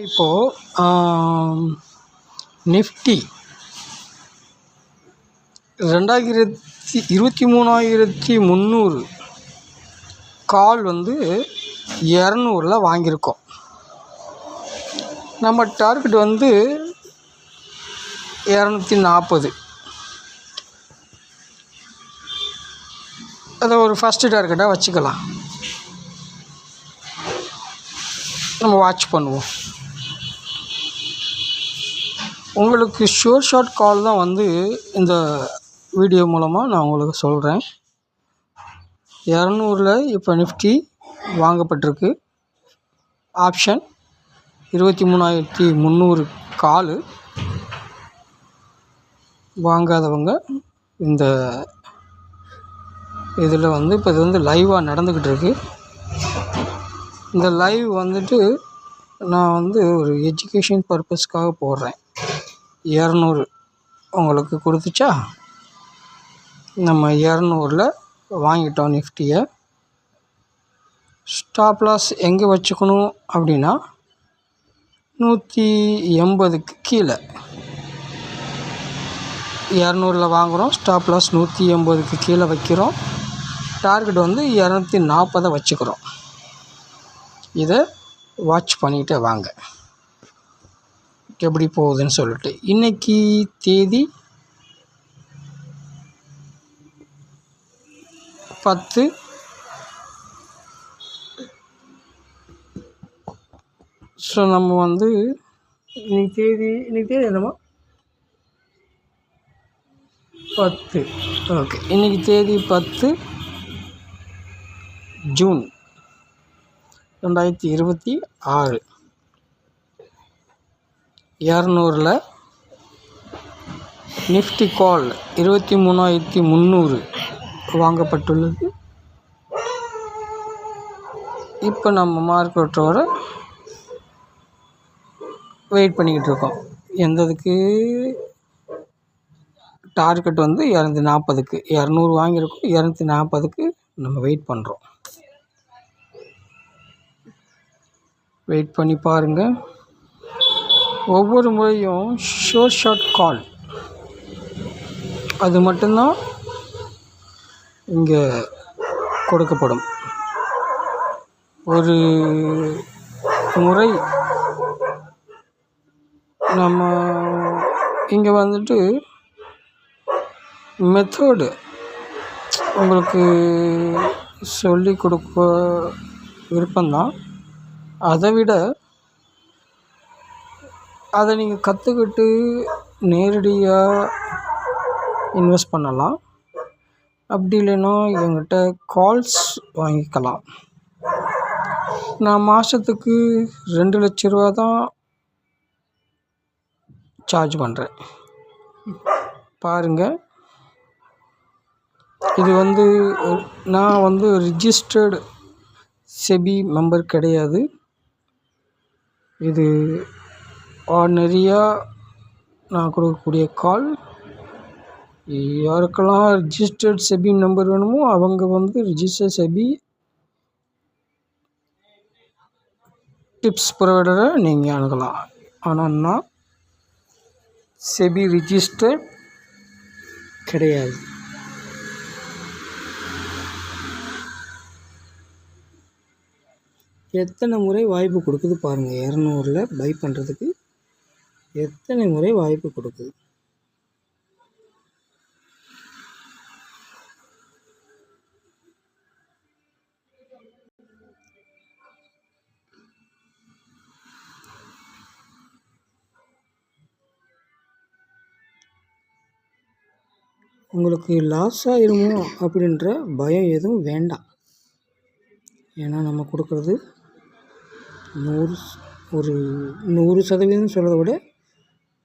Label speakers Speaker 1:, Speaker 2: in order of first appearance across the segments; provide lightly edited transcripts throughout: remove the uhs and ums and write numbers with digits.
Speaker 1: இப்போது நிஃப்டி 23,300 கால் 200 வாங்கியிருக்கோம். நம்ம டார்கெட் 240. அதை ஒரு ஃபஸ்ட்டு டார்கெட்டாக வச்சுக்கலாம். நம்ம வாட்ச் பண்ணுவோம். உங்களுக்கு ஷார்ட் கால் தான் இந்த வீடியோ மூலமாக நான் உங்களுக்கு சொல்கிறேன். 200 இப்போ நிஃப்டி வாங்கப்பட்டிருக்கு. ஆப்ஷன் 23,300 கால். வாங்காதவங்க இந்த இதில் இப்போ இது லைவாக நடந்துக்கிட்டு இருக்கு. இந்த லைவ் நான் ஒரு எஜுகேஷன் பர்பஸ்க்காக போடுறேன். 200 உங்களுக்கு கொடுத்துச்சா, நம்ம 200 வாங்கிட்டோம் நிஃப்டியை. ஸ்டாப் லாஸ் எங்கே வச்சுக்கணும் அப்படின்னா 180க்கு கீழே. 200 வாங்குகிறோம், ஸ்டாப் லாஸ் 180க்கு கீழே வைக்கிறோம். டார்கெட் 240 வச்சுக்கிறோம். இதை வாட்ச் பண்ணிகிட்டே வாங்க எப்படி போகுதுன்னு சொல்லிட்டு. இன்றைக்கி தேதி 10. ஸோ நம்ம இன்னைக்கு தேதி என்னமோ 10. ஓகே, இன்றைக்கி தேதி 10 ஜூன் 2026. 200 நிஃப்டி கால் 23,300 வாங்கப்பட்டுள்ளது. இப்போ நம்ம மார்க்கெட்டோட வெயிட் பண்ணிக்கிட்டு இருக்கோம். எந்ததுக்கு டார்கெட் 240க்கு 200 வாங்கியிருக்கோம். 240க்கு நம்ம வெயிட் பண்ணுறோம். வெயிட் பண்ணி பாருங்கள். ஒவ்வொரு முறையும் ஷார்ட் கால் அது மட்டும்தான் இங்கே கொடுக்கப்படும். ஒரு முறை நம்ம இங்கே மெத்தடு உங்களுக்கு சொல்லி கொடுக்க விருப்பம்தான். அதை விட அதை நீங்கள் கற்றுக்கிட்டு நேரடியாக இன்வெஸ்ட் பண்ணலாம். அப்படி இல்லைன்னா என்கிட்ட கால்ஸ் வாங்கிக்கலாம். நான் மாதத்துக்கு 2 லட்ச ரூபா தான் சார்ஜ் பண்ணுறேன். பாருங்கள், இது நான் ரிஜிஸ்டர்டு செபி மெம்பர் கிடையாது. இது ஆர்டினரியாக நான் கொடுக்கக்கூடிய கால். யாருக்கெல்லாம் ரிஜிஸ்டர்ட் செபி நம்பர் வேணுமோ அவங்க ரிஜிஸ்டர் செபி டிப்ஸ் ப்ரொவைடரை நீங்கள் அணுகலாம். ஆனால் நான் செபி ரிஜிஸ்டர்ட் கிடையாது. எத்தனை முறை வாய்ப்பு கொடுக்குது பாருங்கள். 200 பை பண்ணுறதுக்கு எத்தனை முறை வாய்ப்பு கொடுக்குது. உங்களுக்கு லாஸ் ஆயிருமோ அப்படின்ற பயம் எதுவும் வேண்டாம். ஏன்னா நம்ம கொடுக்குறது 100% சொல்கிறத விட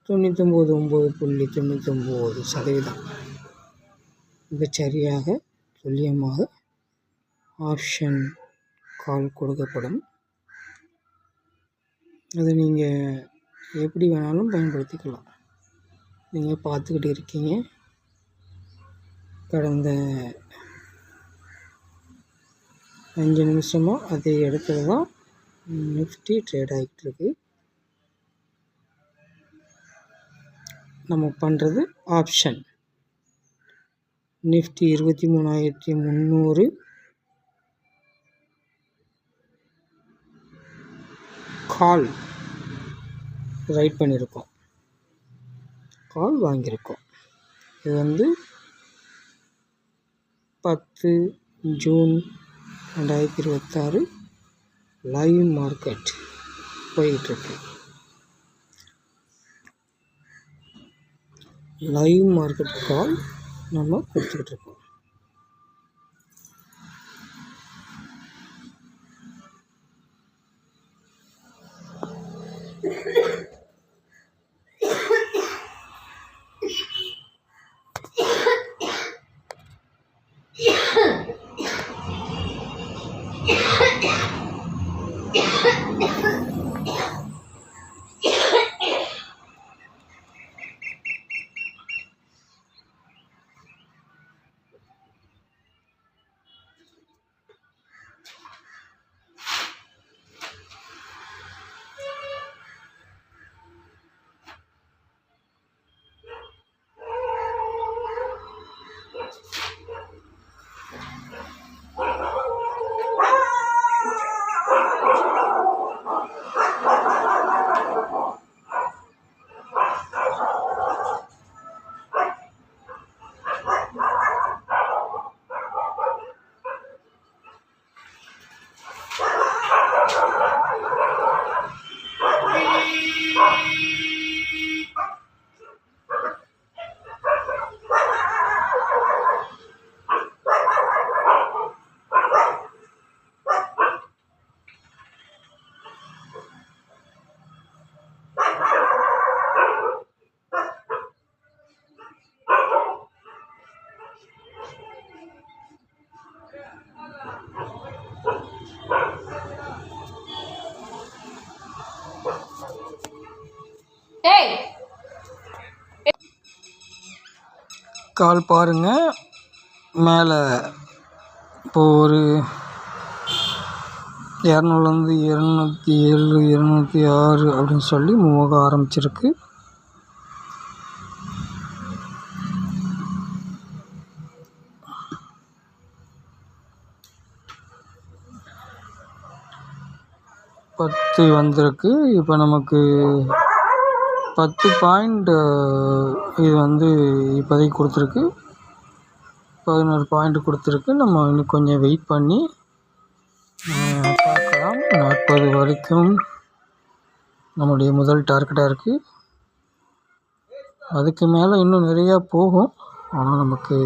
Speaker 1: 99.99% மிகச்சரியாக துல்லியமாக ஆப்ஷன் கால் கொடுக்கப்படும். அதை நீங்கள் எப்படி வேணாலும் பயன்படுத்திக்கலாம். நீங்கள் பார்த்துக்கிட்டு இருக்கீங்க, கடந்த 5 நிமிஷமாக அதே இடத்துல தான் நிஃப்டி ட்ரேட் ஆகிட்டு இருக்கு. நம்ம பண்ணுறது ஆப்ஷன். நிஃப்டி 23,300 கால் ரைட் பண்ணியிருக்கோம், கால் வாங்கியிருக்கோம். இது வந்து 10 ஜூன் 2026 லைவ் மார்க்கெட் போயிட்டுருக்கு. லைவ் மார்க்கெட் கால் நம்ம கொடுத்துக்கிட்டு இருக்கோம். கால் பாருங்கள், மேலே இப்போது ஒரு 200லேருந்து 207 206 அப்படின்னு சொல்லி மூவ் ஆரம்பிச்சிருக்கு. பத்து வந்திருக்கு. இப்போ நமக்கு 10 பாயிண்ட் இது வந்து இப்போதைக்கு கொடுத்துருக்கு. 11 பாயிண்ட் கொடுத்துருக்கு. நம்ம இன்னும் கொஞ்சம் வெயிட் பண்ணி பார்க்கலாம். 40 வரைக்கும் நம்முடைய முதல் டார்கெட்டாக இருக்குது. அதுக்கு மேலே இன்னும் நிறையா போகும். ஆனால் நமக்கு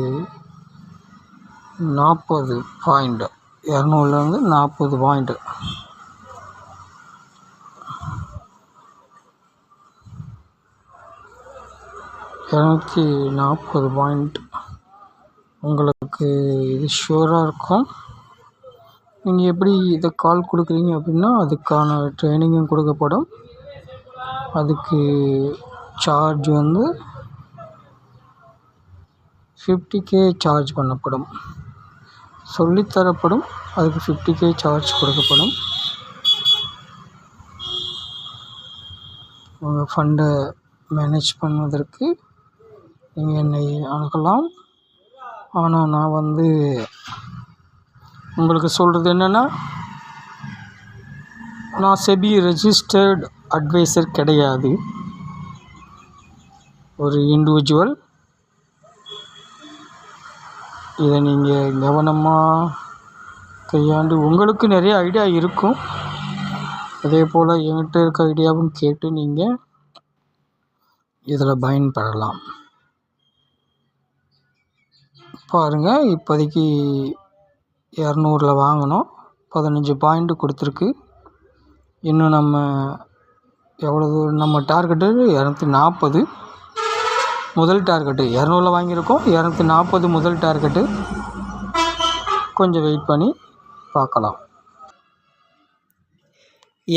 Speaker 1: 40 பாயிண்ட் 200லேருந்து 40 பாயிண்ட் $240 உங்களுக்கு இது ஷூராக இருக்கும். நீங்கள் எப்படி இதை கால் கொடுக்குறீங்க அப்படின்னா அதுக்கான ட்ரைனிங்கும் கொடுக்கப்படும். அதுக்கு சார்ஜ் வந்து 50K சார்ஜ் பண்ணப்படும், சொல்லித்தரப்படும். அதுக்கு 50K சார்ஜ் கொடுக்கப்படும். உங்கள் ஃபண்டை மேனேஜ் பண்ணுவதற்கு நீங்கள் என்னை அணுகலாம். ஆனால் நான் வந்து உங்களுக்கு சொல்கிறது என்னென்னா, நான் செபி ரெஜிஸ்டர்ட் அட்வைசர் கிடையாது, ஒரு இண்டிவிஜுவல். இதை நீங்கள் கவனமாக கையாண்டு உங்களுக்கு நிறைய ஐடியா இருக்கும். அதே போல் என்கிட்ட இருக்க ஐடியாவும் கேட்டு நீங்கள் இதில் பயன்பெறலாம். பாருங்கள், இப்போதைக்கு 200 வாங்கினோம், 15 பாயிண்ட் கொடுத்துருக்கு. இன்னும் நம்ம எவ்வளோ தூரம், நம்ம டார்கெட்டு 240 முதல் டார்கெட்டு. 200 வாங்கியிருக்கோம், 240 முதல் டார்கெட்டு. கொஞ்சம் வெயிட் பண்ணி பார்க்கலாம்.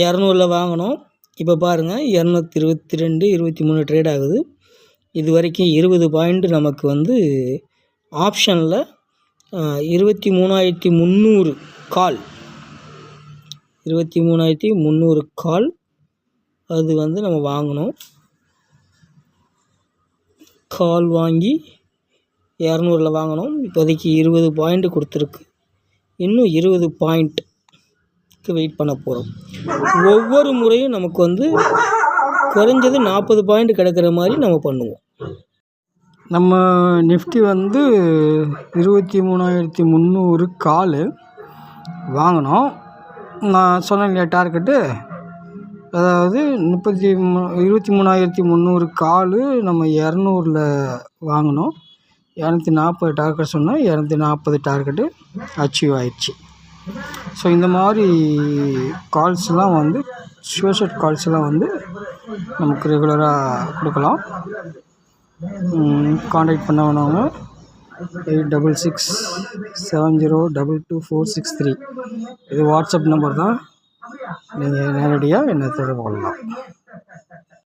Speaker 1: 200 வாங்கினோம். இப்போ பாருங்கள், 222 23 ட்ரேட் ஆகுது. இது வரைக்கும் 20 பாயிண்ட் நமக்கு வந்து ஆப்ஷனில் 23,300 கால், 23,300 கால் அது வந்து நம்ம வாங்கினோம். கால் வாங்கி 200ல் வாங்கினோம். இப்போதைக்கு 20 பாயிண்ட் கொடுத்துருக்கு. இன்னும் 20 பாயிண்ட்டுக்கு வெயிட் பண்ண போகிறோம். ஒவ்வொரு முறையும் நமக்கு வந்து குறைஞ்சது 40 பாயிண்ட் கிடைக்கிற மாதிரி நம்ம பண்ணுவோம். நம்ம நிஃப்டி வந்து 23,300 கால் வாங்கினோம். நான் சொன்னேன் இல்லையா டார்கெட்டு, அதாவது 23,300 கால் நம்ம 200ல் வாங்கினோம். 240 டார்கெட் சொன்னால் 240 டார்கெட்டு அச்சீவ் ஆயிடுச்சு. ஸோ இந்த மாதிரி கால்ஸ்லாம் வந்து ஷோர்ட் கால்ஸ்லாம் வந்து நமக்கு ரெகுலராக கொடுக்கலாம். காண்டாக்ட் பண்ண வேணவங்க 8667022463 இது வாட்ஸ்அப் நம்பர் தான். நீங்கள் நேரடியாக என்னை தொடர்பு கொள்ளலாம்.